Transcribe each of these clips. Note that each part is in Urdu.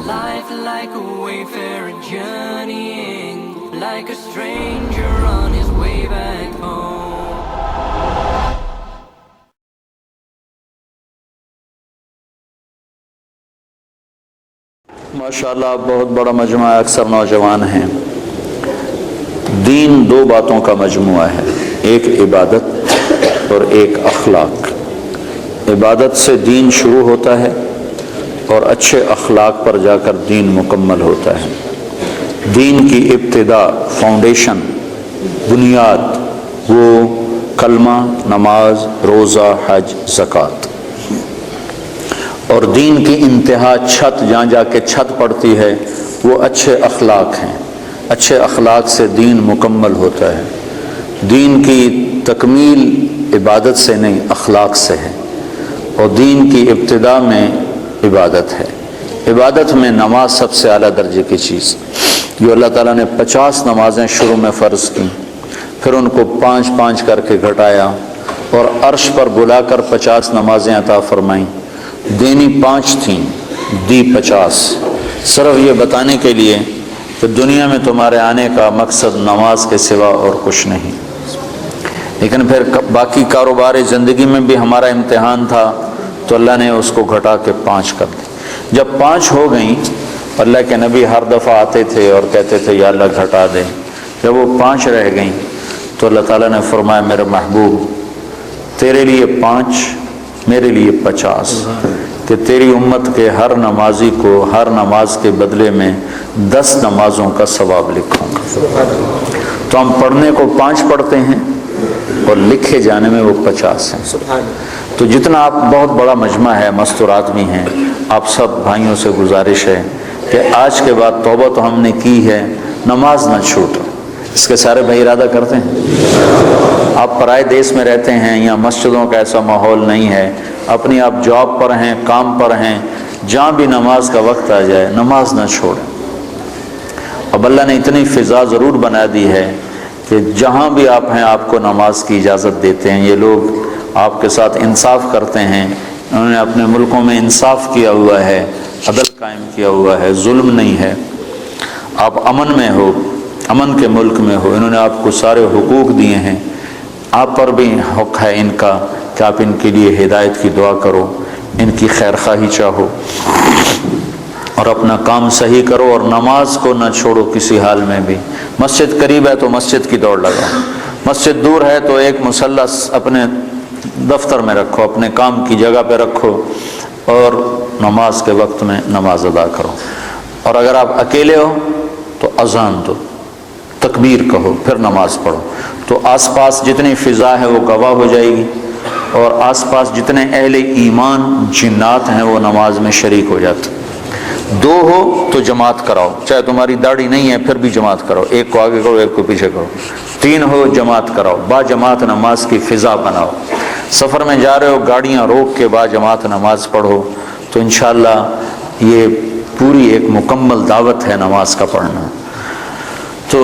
life like a wayfarer journeying, like a stranger on his way back home. ماشاءاللہ بہت بڑا مجموعہ ہے، اکثر نوجوان ہیں۔ دین دو باتوں کا مجموعہ ہے، ایک عبادت اور ایک اخلاق۔ عبادت سے دین شروع ہوتا ہے اور اچھے اخلاق پر جا کر دین مکمل ہوتا ہے۔ دین کی ابتدا، فاؤنڈیشن، بنیاد وہ کلمہ، نماز، روزہ، حج، زکوٰۃ، اور دین کی انتہا چھت، جہاں جا کے چھت پڑتی ہے وہ اچھے اخلاق ہیں۔ اچھے اخلاق سے دین مکمل ہوتا ہے۔ دین کی تکمیل عبادت سے نہیں، اخلاق سے ہے، اور دین کی ابتدا میں عبادت ہے۔ عبادت میں نماز سب سے اعلیٰ درجے کی چیز، جو اللہ تعالیٰ نے 50 نمازیں شروع میں فرض کی، پھر ان کو 5 کر کے گھٹایا اور عرش پر بلا کر 50 نمازیں عطا فرمائیں۔ دینی 5 تھیں، دی 50، صرف یہ بتانے کے لیے کہ دنیا میں تمہارے آنے کا مقصد نماز کے سوا اور کچھ نہیں۔ لیکن پھر باقی کاروبار زندگی میں بھی ہمارا امتحان تھا، تو اللہ نے اس کو گھٹا کے 5 کر دی۔ جب 5 ہو گئیں، اللہ کے نبی ہر دفعہ آتے تھے اور کہتے تھے یا اللہ گھٹا دے۔ جب وہ 5 رہ گئیں تو اللہ تعالیٰ نے فرمایا میرے محبوب تیرے لیے 5، میرے لیے 50، کہ تیری امت کے ہر نمازی کو ہر نماز کے بدلے میں 10 نمازوں کا ثواب لکھوں گا۔ تو ہم پڑھنے کو 5 پڑھتے ہیں اور لکھے جانے میں وہ 50 ہیں۔ تو جتنا آپ، بہت بڑا مجمع ہے، مستورات بھی ہیں، آپ سب بھائیوں سے گزارش ہے کہ آج کے بعد توبہ تو ہم نے کی ہے، نماز نہ چھوٹ۔ اس کے سارے بھائی ارادہ کرتے ہیں؟ آپ پرائے دیس میں رہتے ہیں، یا مسجدوں کا ایسا ماحول نہیں ہے، اپنی آپ جاب پر ہیں، کام پر ہیں، جہاں بھی نماز کا وقت آ جائے نماز نہ چھوڑیں۔ اب اللہ نے اتنی فضا ضرور بنا دی ہے کہ جہاں بھی آپ ہیں آپ کو نماز کی اجازت دیتے ہیں۔ یہ لوگ آپ کے ساتھ انصاف کرتے ہیں، انہوں نے اپنے ملکوں میں انصاف کیا ہوا ہے، عدل قائم کیا ہوا ہے، ظلم نہیں ہے۔ آپ امن میں ہو، امن کے ملک میں ہو، انہوں نے آپ کو سارے حقوق دیے ہیں۔ آپ پر بھی حق ہے ان کا کہ آپ ان کے لیے ہدایت کی دعا کرو، ان کی خیر خواہی چاہو، اور اپنا کام صحیح کرو، اور نماز کو نہ چھوڑو کسی حال میں بھی۔ مسجد قریب ہے تو مسجد کی دوڑ لگاؤ، مسجد دور ہے تو ایک مصلی اپنے دفتر میں رکھو، اپنے کام کی جگہ پہ رکھو، اور نماز کے وقت میں نماز ادا کرو۔ اور اگر آپ اکیلے ہو تو اذان دو، تکبیر کہو، پھر نماز پڑھو، تو آس پاس جتنی فضا ہے وہ گواہ ہو جائے گی، اور آس پاس جتنے اہل ایمان جنات ہیں وہ نماز میں شریک ہو جاتے۔ 2 ہو تو جماعت کراؤ، چاہے تمہاری داڑھی نہیں ہے پھر بھی جماعت کرو، ایک کو آگے کرو ایک کو پیچھے کرو۔ 3 ہو جماعت کراؤ، با جماعت نماز کی فضا بناؤ۔ سفر میں جا رہے ہو گاڑیاں روک کے با جماعت نماز پڑھو، تو انشاءاللہ یہ پوری ایک مکمل دعوت ہے نماز کا پڑھنا۔ تو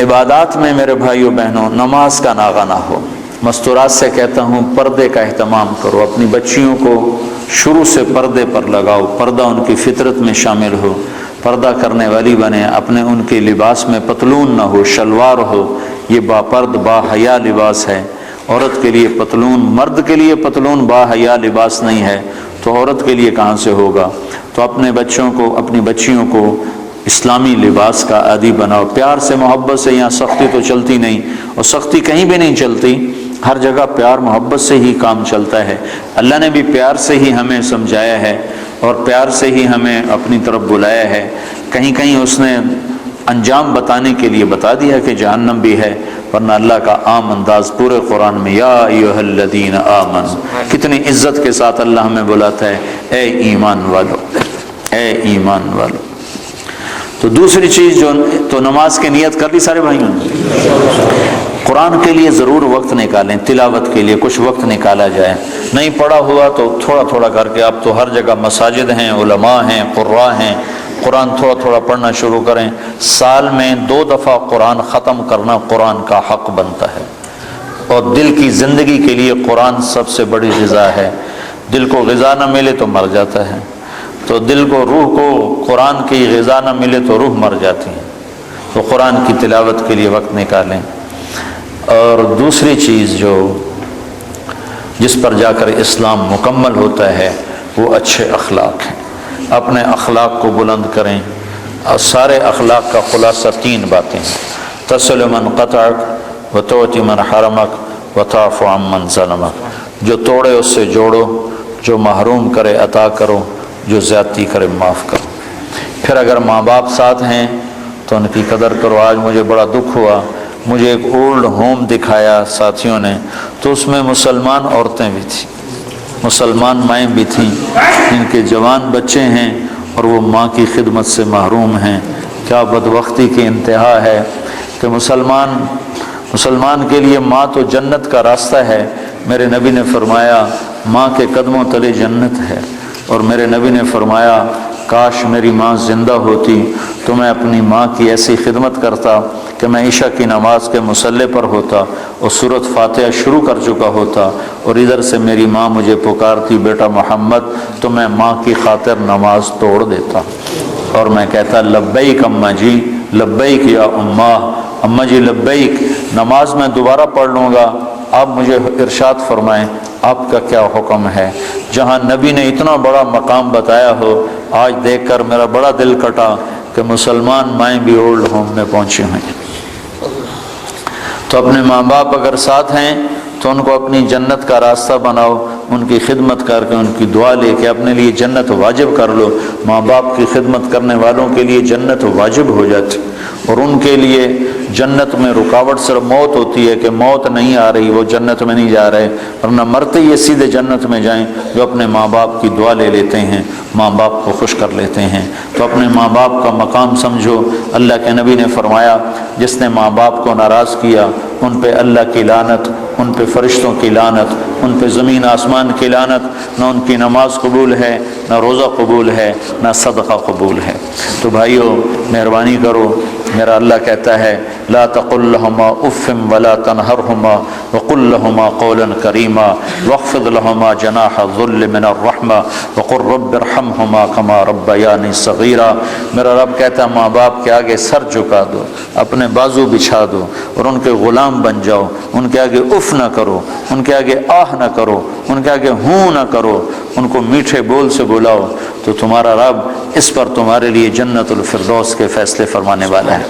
عبادات میں میرے بھائیوں بہنوں نماز کا ناغہ نہ ہو۔ مستورات سے کہتا ہوں پردے کا اہتمام کرو، اپنی بچیوں کو شروع سے پردے پر لگاؤ، پردہ ان کی فطرت میں شامل ہو، پردہ کرنے والی بنے، اپنے ان کے لباس میں پتلون نہ ہو، شلوار ہو۔ یہ با پرد با حیا لباس ہے۔ عورت کے لیے پتلون، مرد کے لیے پتلون با حیا لباس نہیں ہے، تو عورت کے لیے کہاں سے ہوگا؟ تو اپنے بچوں کو، اپنی بچیوں کو اسلامی لباس کا عادی بناؤ، پیار سے محبت سے۔ یہاں سختی تو چلتی نہیں، اور سختی کہیں بھی نہیں چلتی، ہر جگہ پیار محبت سے ہی کام چلتا ہے۔ اللہ نے بھی پیار سے ہی ہمیں سمجھایا ہے اور پیار سے ہی ہمیں اپنی طرف بلایا ہے۔ کہیں کہیں اس نے انجام بتانے کے لیے بتا دیا کہ جہنم بھی ہے، ورنہ اللہ کا عام انداز پورے قرآن میں یا ایھا الذین آمنوا، کتنی عزت کے ساتھ اللہ ہمیں بلاتا ہے، اے ایمان والو، اے ایمان والو۔ تو دوسری چیز جو، تو نماز کی نیت کر لی سارے بھائیوں نے؟ قرآن کے لیے ضرور وقت نکالیں، تلاوت کے لیے کچھ وقت نکالا جائے۔ نہیں پڑھا ہوا تو تھوڑا تھوڑا کر کے، اب تو ہر جگہ مساجد ہیں، علماء ہیں، قراء ہیں، قرآن تھوڑا تھوڑا پڑھنا شروع کریں۔ سال میں 2 دفعہ قرآن ختم کرنا قرآن کا حق بنتا ہے، اور دل کی زندگی کے لیے قرآن سب سے بڑی غذا ہے۔ دل کو غذا نہ ملے تو مر جاتا ہے۔ تو دل کو روح کو قرآن کی غذا نہ ملے تو روح مر جاتی ہے، تو قرآن کی تلاوت کے لیے وقت نکالیں۔ اور دوسری چیز جو جس پر جا کر اسلام مکمل ہوتا ہے وہ اچھے اخلاق ہیں۔ اپنے اخلاق کو بلند کریں، اور سارے اخلاق کا خلاصہ 3 باتیں ہیں: تصل من قطعک وتعطی من حرمک وتعفو عن من ظلمک۔ جو توڑے اس سے جوڑو، جو محروم کرے عطا کرو، جو زیادتی کرے معاف کرو۔ پھر اگر ماں باپ ساتھ ہیں تو ان کی قدر کرو۔ آج مجھے بڑا دکھ ہوا، مجھے ایک اولڈ ہوم دکھایا ساتھیوں نے، تو اس میں مسلمان عورتیں بھی تھیں، مسلمان مائیں بھی تھیں، جن کے جوان بچے ہیں اور وہ ماں کی خدمت سے محروم ہیں۔ کیا بدبختی کی انتہا ہے کہ مسلمان کے لیے ماں تو جنت کا راستہ ہے۔ میرے نبی نے فرمایا ماں کے قدموں تلے جنت ہے، اور میرے نبی نے فرمایا کاش میری ماں زندہ ہوتی تو میں اپنی ماں کی ایسی خدمت کرتا کہ میں عشاء کی نماز کے مصلی پر ہوتا اور سورۃ فاتحہ شروع کر چکا ہوتا، اور ادھر سے میری ماں مجھے پکارتی بیٹا محمد، تو میں ماں کی خاطر نماز توڑ دیتا اور میں کہتا لبیک اماں جی، لبیک یا اماں جی لبیک، نماز میں دوبارہ پڑھ لوں گا، آپ مجھے ارشاد فرمائیں آپ کا کیا حکم ہے۔ جہاں نبی نے اتنا بڑا مقام بتایا ہو، آج دیکھ کر میرا بڑا دل کٹا کہ مسلمان مائیں بھی اولڈ ہوم میں پہنچی ہوئی۔ تو اپنے ماں باپ اگر ساتھ ہیں تو ان کو اپنی جنت کا راستہ بناؤ، ان کی خدمت کر کے، ان کی دعا لے کے اپنے لیے جنت واجب کر لو۔ ماں باپ کی خدمت کرنے والوں کے لیے جنت واجب ہو جاتی، اور ان کے لیے جنت میں رکاوٹ صرف موت ہوتی ہے کہ موت نہیں آ رہی، وہ جنت میں نہیں جا رہے، ورنہ مرتے یہ سیدھے جنت میں جائیں جو اپنے ماں باپ کی دعا لے لیتے ہیں، ماں باپ کو خوش کر لیتے ہیں۔ تو اپنے ماں باپ کا مقام سمجھو۔ اللہ کے نبی نے فرمایا جس نے ماں باپ کو ناراض کیا ان پہ اللہ کی لعنت، ان پہ فرشتوں کی لعنت، ان پہ زمین آسمان کی لعنت، نہ ان کی نماز قبول ہے، نہ روزہ قبول ہے، نہ صدقہ قبول ہے۔ تو بھائیو مہربانی کرو، میرا اللہ کہتا ہے لا تقل لهما اف ولا تنهرهما وقل لهما قولا کریما واخفض لهما جناح الذل من الرحمہ وقل رب ارحمهما كما ربياني صغيرا۔ میرا رب کہتا ہے ماں باپ کے آگے سر جھکا دو، اپنے بازو بچھا دو، اور ان کے غلام بن جاؤ، ان کے آگے اف نہ کرو، ان کے آگے آہ نہ کرو، ان کے آگے ہوں نہ کرو، ان کو میٹھے بول سے بلاؤ، تو تمہارا رب اس پر تمہارے لیے جنت الفردوس کے فیصلے فرمانے والا ہے۔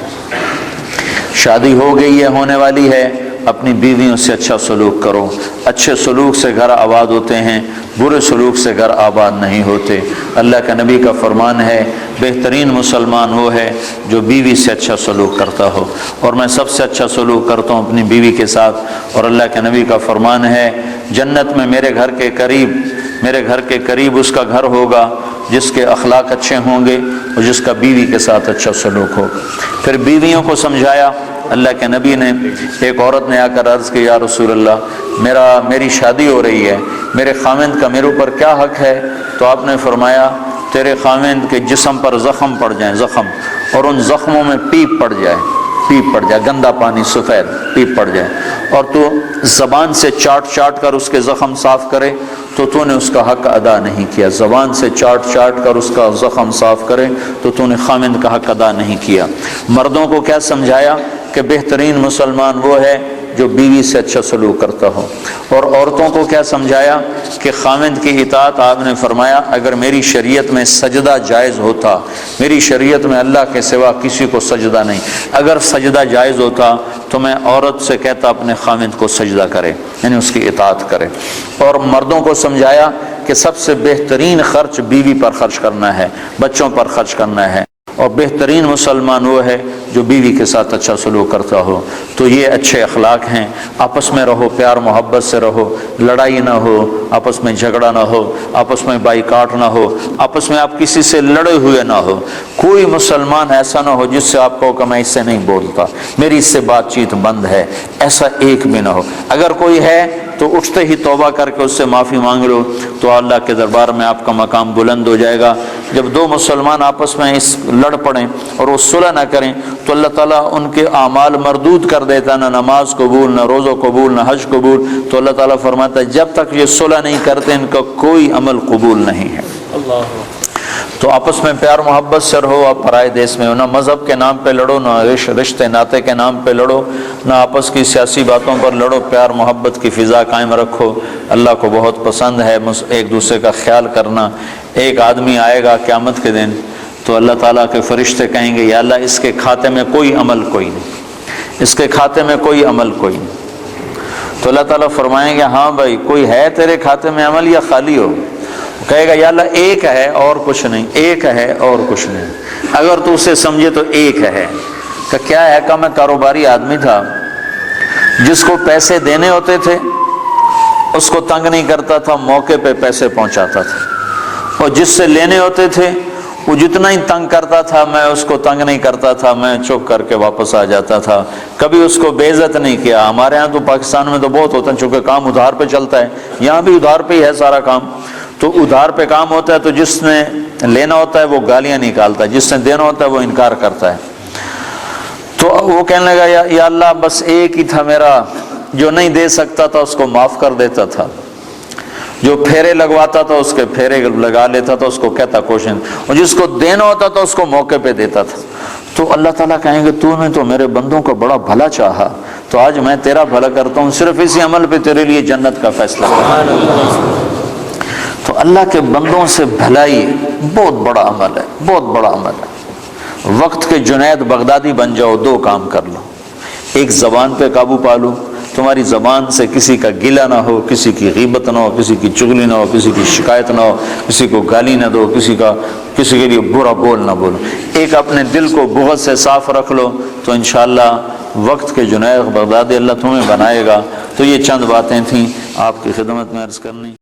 شادی ہو گئی ہے، ہونے والی ہے، اپنی بیویوں سے اچھا سلوک کرو۔ اچھے سلوک سے گھر آباد ہوتے ہیں، برے سلوک سے گھر آباد نہیں ہوتے۔ اللہ کا نبی کا فرمان ہے بہترین مسلمان وہ ہے جو بیوی سے اچھا سلوک کرتا ہو، اور میں سب سے اچھا سلوک کرتا ہوں اپنی بیوی کے ساتھ۔ اور اللہ کے نبی کا فرمان ہے جنت میں میرے گھر کے قریب اس کا گھر ہوگا جس کے اخلاق اچھے ہوں گے اور جس کا بیوی کے ساتھ اچھا سلوک ہوگا۔ پھر بیویوں کو سمجھایا اللہ کے نبی نے۔ ایک عورت نے آ کر عرض کی یا رسول اللہ میری شادی ہو رہی ہے، میرے خاوند کا میرے اوپر کیا حق ہے؟ تو آپ نے فرمایا تیرے خاوند کے جسم پر زخم پڑ جائیں، زخم، اور ان زخموں میں پیپ پڑ جائے، گندا پانی سفید پیپ پڑ جائے، اور تو زبان سے چاٹ کر اس کے زخم صاف کرے تو نے اس کا حق ادا نہیں کیا۔ زبان سے چاٹ کر اس کا زخم صاف کرے تو نے خاوند کا حق ادا نہیں کیا۔ مردوں کو کیا سمجھایا کہ بہترین مسلمان وہ ہے جو بیوی سے اچھا سلوک کرتا ہو، اور عورتوں کو کیا سمجھایا کہ خاوند کی اطاعت آپ نے فرمایا اگر میری شریعت میں سجدہ جائز ہوتا، میری شریعت میں اللہ کے سوا کسی کو سجدہ نہیں، اگر سجدہ جائز ہوتا تو میں عورت سے کہتا اپنے خاوند کو سجدہ کرے، یعنی اس کی اطاعت کرے۔ اور مردوں کو سمجھایا کہ سب سے بہترین خرچ بیوی پر خرچ کرنا ہے، بچوں پر خرچ کرنا ہے، اور بہترین مسلمان وہ ہے جو بیوی کے ساتھ اچھا سلوک کرتا ہو۔ تو یہ اچھے اخلاق ہیں۔ آپس میں رہو، پیار محبت سے رہو، لڑائی نہ ہو، آپس میں جھگڑا نہ ہو، آپس میں بائیکاٹ نہ ہو، آپس میں آپ کسی سے لڑے ہوئے نہ ہو۔ کوئی مسلمان ایسا نہ ہو جس سے آپ کہو کہ میں اس سے نہیں بولتا، میری اس سے بات چیت بند ہے، ایسا ایک بھی نہ ہو۔ اگر کوئی ہے تو اٹھتے ہی توبہ کر کے اس سے معافی مانگ لو، تو اللہ کے دربار میں آپ کا مقام بلند ہو جائے گا۔ جب دو مسلمان آپس میں لڑ پڑیں اور وہ صلح نہ کریں تو اللہ تعالیٰ ان کے اعمال مردود کر دیتا، نہ نماز قبول، نہ روزہ قبول، نہ حج قبول۔ تو اللہ تعالیٰ فرماتا ہے جب تک یہ صلح نہیں کرتے ان کا کوئی عمل قبول نہیں ہے۔ تو آپس میں پیار محبت سے رہو. آپ پرائے دیس میں ہو، نہ مذہب کے نام پہ لڑو، نہ رشتے ناطے کے نام پہ لڑو، نہ آپس کی سیاسی باتوں پر لڑو. پیار محبت کی فضا قائم رکھو. اللہ کو بہت پسند ہے ایک دوسرے کا خیال کرنا. ایک آدمی آئے گا قیامت کے دن تو اللہ تعالیٰ کے فرشتے کہیں گے یا اللہ اس کے کھاتے میں کوئی عمل کوئی نہیں، اس کے کھاتے میں کوئی عمل کوئی نہیں. تو اللہ تعالیٰ فرمائیں گے ہاں بھائی کوئی ہے تیرے کھاتے میں عمل یا خالی ہو؟ کہے گا یا اللہ ایک ہے اور کچھ نہیں، ایک ہے اور کچھ نہیں. اگر تو اسے سمجھے تو ایک ہے. کہ کیا ہے؟ کہ میں کاروباری آدمی تھا، جس کو پیسے دینے ہوتے تھے اس کو تنگ نہیں کرتا تھا، موقع پہ پیسے پہنچاتا تھا، اور جس سے لینے ہوتے تھے وہ جتنا ہی تنگ کرتا تھا میں اس کو تنگ نہیں کرتا تھا، میں چپ کر کے واپس آ جاتا تھا. کبھی اس کو بے عزت نہیں کیا. ہمارے ہاں تو پاکستان میں تو بہت ہوتا ہے، چونکہ کام ادھار پہ چلتا ہے، یہاں بھی ادھار پہ ہی ہے سارا کام. تو ادھار پہ کام ہوتا ہے تو جس نے لینا ہوتا ہے وہ گالیاں نکالتا ہے، جس نے دینا ہوتا ہے وہ انکار کرتا ہے. تو وہ کہنے لگا یا اللہ بس ایک ہی تھا میرا، جو نہیں دے سکتا تھا اس کو معاف کر دیتا تھا، جو پھیرے لگواتا تھا اس کے پھیرے لگا لیتا تھا، اس کو کہتا کوشن، اور جس کو دینا ہوتا تھا اس کو موقع پہ دیتا تھا. تو اللہ تعالیٰ کہیں گے تو نے تو میرے بندوں کو بڑا بھلا چاہا، تو آج میں تیرا بھلا کرتا ہوں، صرف اسی عمل پہ تیرے لیے جنت کا فیصلہ کرتا. تو اللہ کے بندوں سے بھلائی بہت بڑا عمل ہے، بہت بڑا عمل ہے. وقت کے جنید بغدادی بن جاؤ، دو کام کر لو. ایک زبان پہ قابو پا لو، تمہاری زبان سے کسی کا گلہ نہ ہو، کسی کی غیبت نہ ہو، کسی کی چغلی نہ ہو، کسی کی شکایت نہ ہو، کسی کو گالی نہ دو، کسی کے لیے برا بول نہ بولو. ایک اپنے دل کو بغض سے صاف رکھ لو، تو انشاءاللہ وقت کے جنید بغدادی اللہ تمہیں بنائے گا. تو یہ چند باتیں تھیں آپ کی خدمت میں عرض کرنی.